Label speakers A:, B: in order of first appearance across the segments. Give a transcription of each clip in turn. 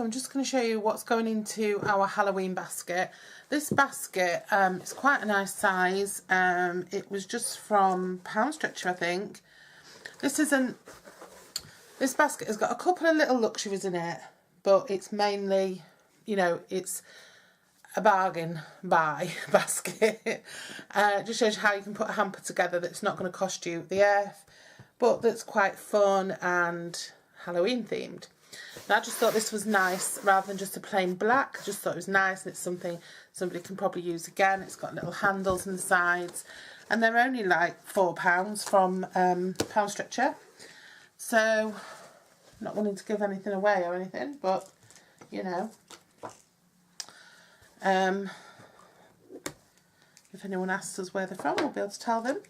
A: so I'm just going to show you what's going into our Halloween basket. This basket is quite a nice size. It was just from Pound Stretcher, I think. This basket has got a couple of little luxuries in it, but it's mainly, you know, it's a bargain buy basket. It just shows you how you can put a hamper together that's not going to cost you the earth, but that's quite fun and Halloween themed. And I just thought this was nice rather than just a plain black. I just thought it was nice, and it's something somebody can probably use again. It's got little handles on the sides, and they're only like £4 from Pound Stretcher. So, not wanting to give anything away or anything, but you know, if anyone asks us where they're from, we'll be able to tell them.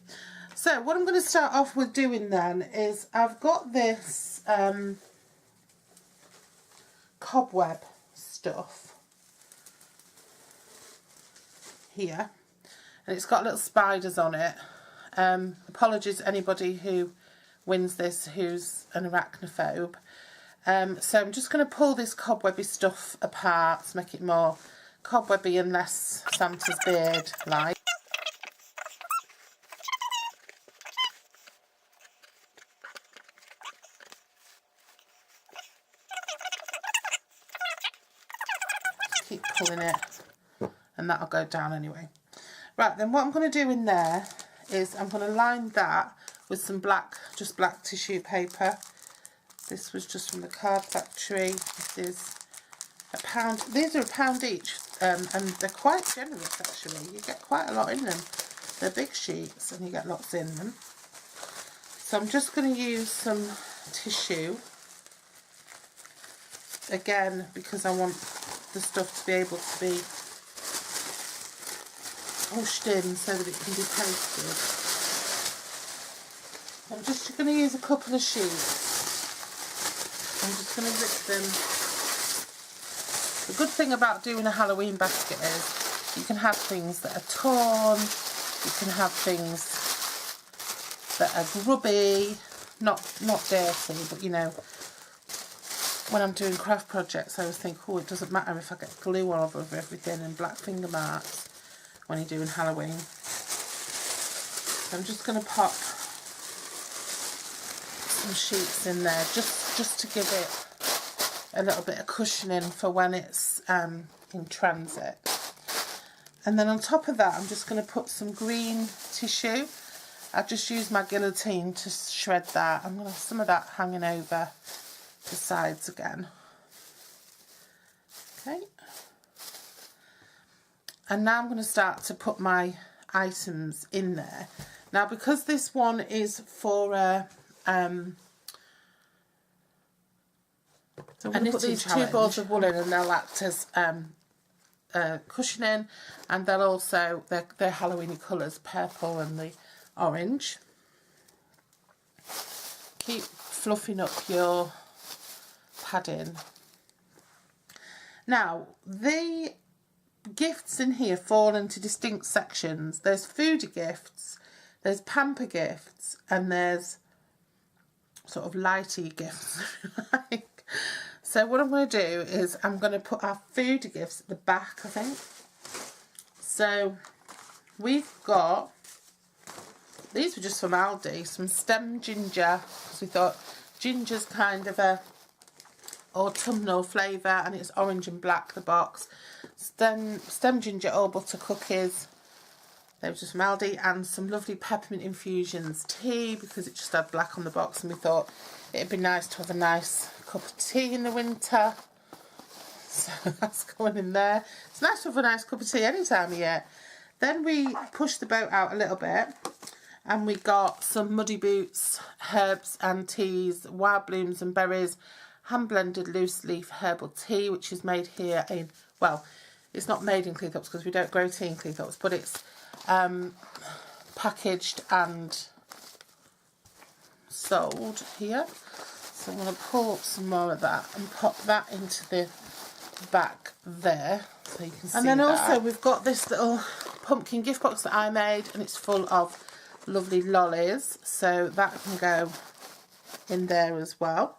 A: So what I'm going to start off with doing then is I've got this cobweb stuff here, and it's got little spiders on it. Apologies anybody who wins this who's an arachnophobe. So I'm just going to pull this cobwebby stuff apart to make it more cobwebby and less Santa's beard like. Keep pulling it, and that'll go down anyway. Right, then what I'm going to do in there is I'm going to line that with some black, just black tissue paper. This was just from the Card Factory. This is £1. These are £1 each, and they're quite generous actually. You get quite a lot in them. They're big sheets and you get lots in them. So I'm just going to use some tissue again because I want the stuff to be able to be pushed in so that it can be pasted. I'm just going to use a couple of sheets. I'm just going to rip them. The good thing about doing a Halloween basket is you can have things that are torn, you can have things that are grubby, not dirty, but you know, when I'm doing craft projects I always think, oh, it doesn't matter if I get glue all over everything and black finger marks when you're doing Halloween. So I'm just going to pop some sheets in there just to give it a little bit of cushioning for when it's in transit. And then on top of that I'm just going to put some green tissue. I've just used my guillotine to shred that. I'm going to have some of that hanging over the sides again. Okay. And now I'm going to start to put my items in there. Now because this one is for a so I'm going to put these two balls of wool in, and they'll act as cushioning, and they'll also, they're Halloween colours, purple and the orange. Keep fluffing up your padding. Now the gifts in here fall into distinct sections. There's foodie gifts, there's pamper gifts, and there's sort of lighty gifts. So what I'm going to do is I'm going to put our foodie gifts at the back, I think. So we've got, these were just from Aldi, some stem ginger, because we thought ginger's kind of a autumnal flavour, and it's orange and black, the box. Stem ginger all butter cookies, they were just from Aldi, and some lovely peppermint infusions tea, because it just had black on the box, and we thought it'd be nice to have a nice cup of tea in the winter. So that's going in there. It's nice to have a nice cup of tea any time of year. Then we pushed the boat out a little bit, and we got some muddy boots, herbs and teas, wild blooms and berries, hand blended loose leaf herbal tea, which is made here in, well, it's not made in Cleethorpes because we don't grow tea in Cleethorpes, but it's packaged and sold here. So I'm going to pull up some more of that and pop that into the back there so you can see. And then also we've got this little pumpkin gift box that I made, and it's full of lovely lollies, so that can go in there as well.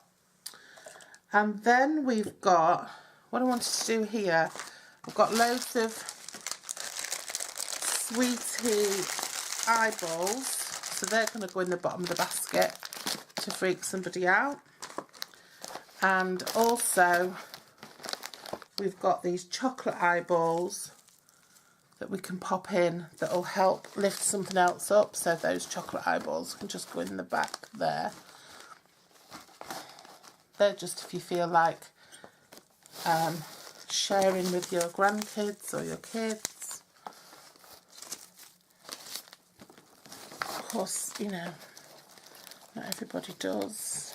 A: And then we've got, what I wanted to do here, I've got loads of sweetie eyeballs. So they're going to go in the bottom of the basket to freak somebody out. And also, we've got these chocolate eyeballs that we can pop in that will help lift something else up. So those chocolate eyeballs can just go in the back there. They're just if you feel like sharing with your grandkids or your kids. Of course, you know, not everybody does.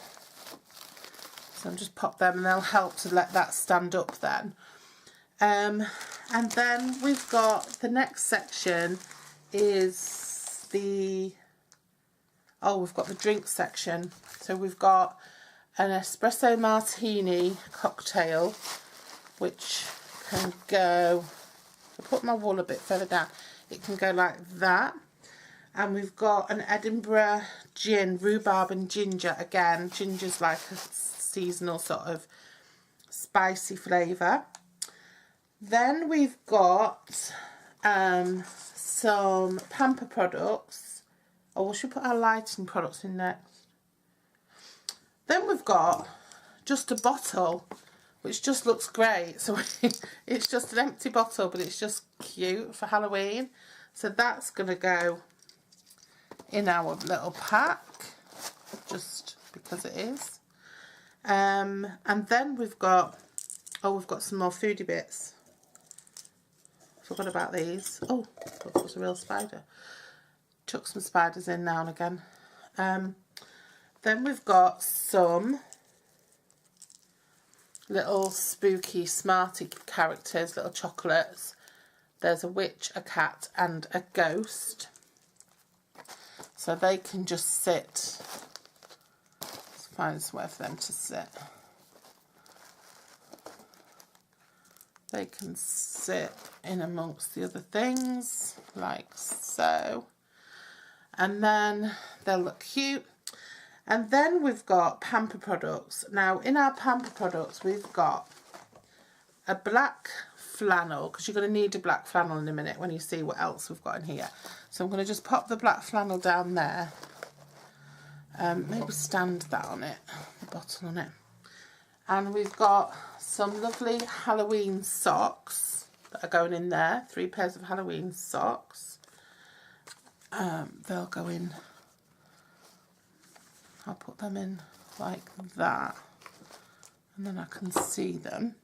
A: So I'll just pop them and they'll help to let that stand up then. And then we've got the next section is we've got the drink section. So we've got an espresso martini cocktail, which can go, I'll put my wool a bit further down, it can go like that. And we've got an Edinburgh gin, rhubarb and ginger. Again, ginger's like a seasonal sort of spicy flavour. Then we've got some Pamper products. Oh, we should put our lighting products in next. Then we've got just a bottle, which just looks great. So it's just an empty bottle, but it's just cute for Halloween. So that's going to go in our little pack, just because it is. And then we've got some more foodie bits. Forgot about these. Oh, that was a real spider. Chuck some spiders in now and again. Then we've got some little spooky smarty characters, little chocolates. There's a witch, a cat and a ghost. So they can just sit. Let's find somewhere for them to sit. They can sit in amongst the other things, like so. And then they'll look cute. And then we've got Pamper products. Now, in our Pamper products, we've got a black flannel, because you're going to need a black flannel in a minute when you see what else we've got in here. So I'm going to just pop the black flannel down there. Maybe stand that on it, the bottle on it. And we've got some lovely Halloween socks that are going in there. 3 pairs of Halloween socks. They'll go in. I'll put them in like that. And then I can see them.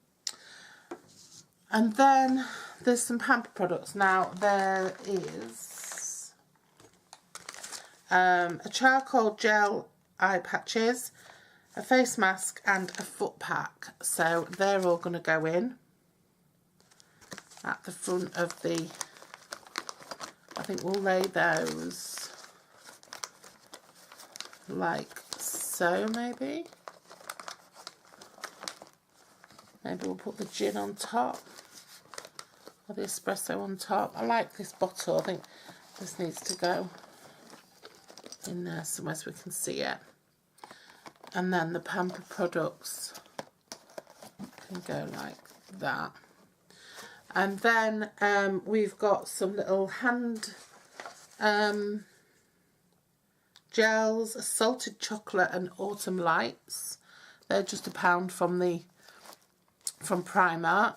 A: And then there's some Pamper products. Now there is a charcoal gel eye patches, a face mask and a foot pack. So they're all going to go in at the front of the, I think we'll lay those like so maybe. Maybe we'll put the gin on top or the espresso on top. I like this bottle. I think this needs to go in there somewhere so we can see it. And then the Pamper products can go like that. And then we've got some little hand gels, salted chocolate and autumn lights. They're just £1 from Primark.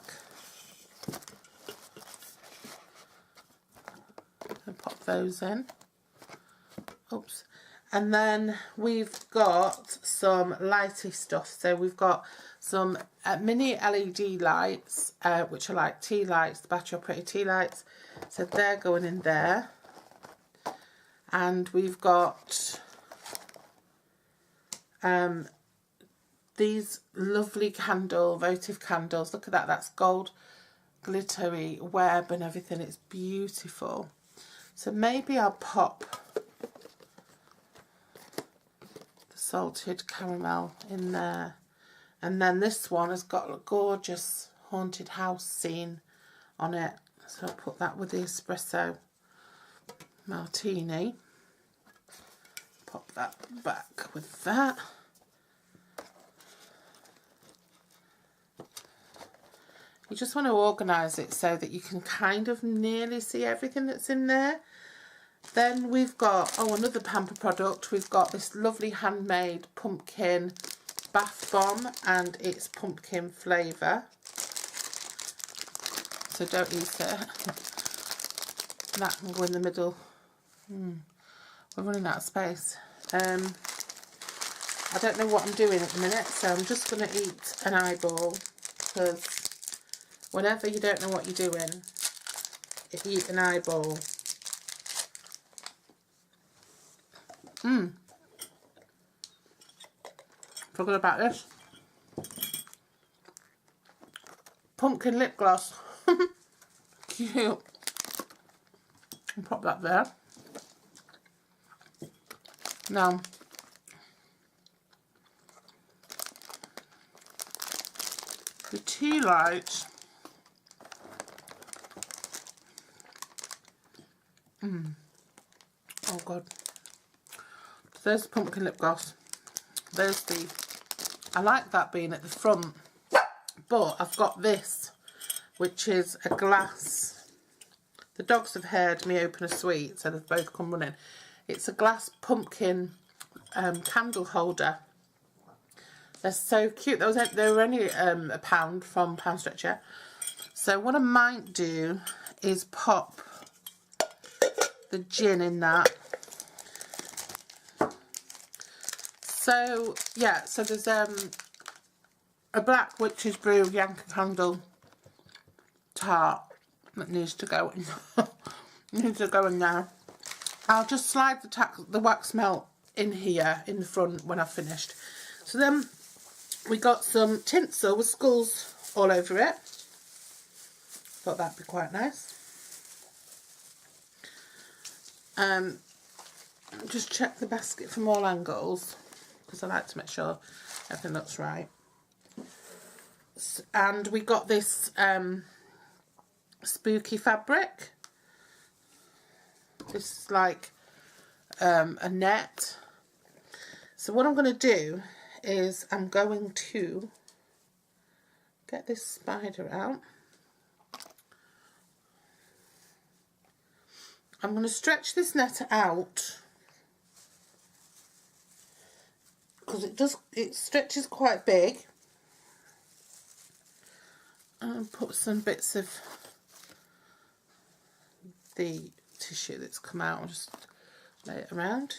A: And pop those in. Oops. And then we've got some lighty stuff. So we've got some mini LED lights, which are like tea lights, the Battery Operated tea lights. So they're going in there. And we've got these lovely votive candles. Look at that, that's gold glittery web and everything. It's beautiful. So maybe I'll pop the salted caramel in there. And then this one has got a gorgeous haunted house scene on it. So I'll put that with the espresso martini. Pop that back with that. you just want to organise it so that you can kind of nearly see everything that's in there. Then we've got, oh, another Pamper product. We've got this lovely handmade pumpkin bath bomb, and it's pumpkin flavour. So don't use it. That can go in the middle. We're running out of space. I don't know what I'm doing at the minute, so I'm just going to eat an eyeball, because whenever you don't know what you're doing, you eat an eyeball. Forgot about this. Pumpkin lip gloss. Cute. I'll pop that there. Now, the tea lights. Oh god. There's the pumpkin lip gloss. There's the, I like that being at the front, but I've got this, which is a glass. The dogs have heard me open a sweet, so they've both come running. It's a glass pumpkin candle holder. They're so cute. They were only £1 from Pound Stretcher. So what I might do is pop the gin in that. So yeah, so there's a black witch's brew Yankee Candle tart that needs to go in. Needs to go in there. I'll just slide the wax melt in here in the front when I've finished. So then we got some tinsel with skulls all over it. Thought that'd be quite nice. Just check the basket from all angles, because I like to make sure everything looks right. And we got this spooky fabric. This is like a net. So what I'm going to do is I'm going to get this spider out. I'm going to stretch this net out, because it stretches quite big, and put some bits of the tissue that's come out and just lay it around.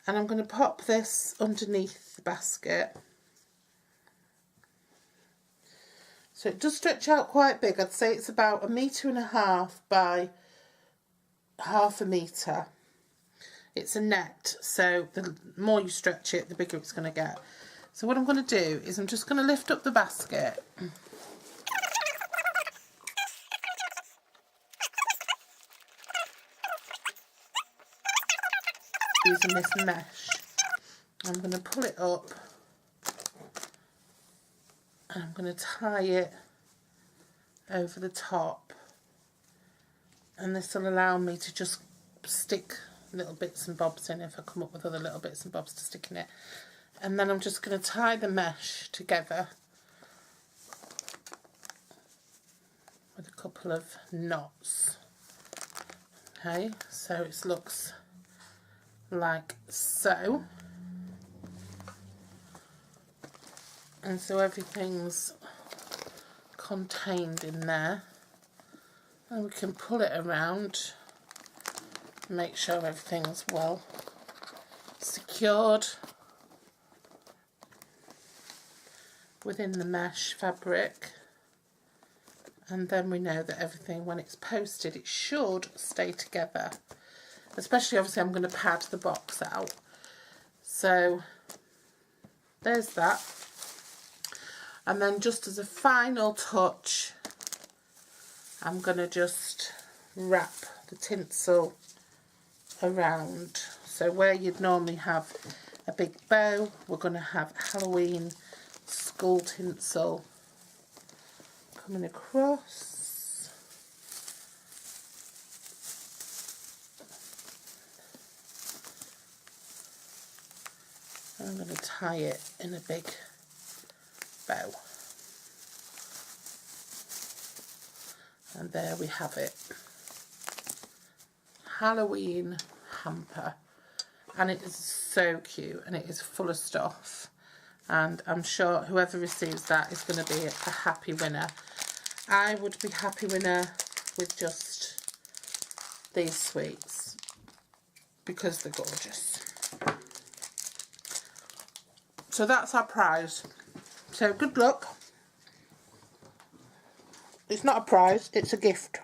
A: And I'm going to pop this underneath the basket. So it does stretch out quite big. I'd say it's about 1.5 meters by 1/2 meter. It's a net, so the more you stretch it, the bigger it's going to get. So what I'm going to do is I'm just going to lift up the basket. Using this mesh, I'm going to pull it up and I'm going to tie it over the top, and this will allow me to just stick little bits and bobs in if I come up with other little bits and bobs to stick in it. And then I'm just going to tie the mesh together with a couple of knots. Okay, so it looks like so, and so everything's contained in there, and we can pull it around, make sure everything's well secured within the mesh fabric, and then we know that everything, when it's posted, it should stay together. Especially, obviously, I'm going to pad the box out. So there's that. And then just as a final touch, I'm going to just wrap the tinsel around. So where you'd normally have a big bow, we're going to have Halloween skull tinsel coming across. I'm going to tie it in a big bow. And there we have it. Halloween hamper. And it is so cute, and it is full of stuff. And I'm sure whoever receives that is going to be a happy winner. I would be happy winner with just these sweets because they're gorgeous. So that's our prize. So good luck. It's not a prize, it's a gift.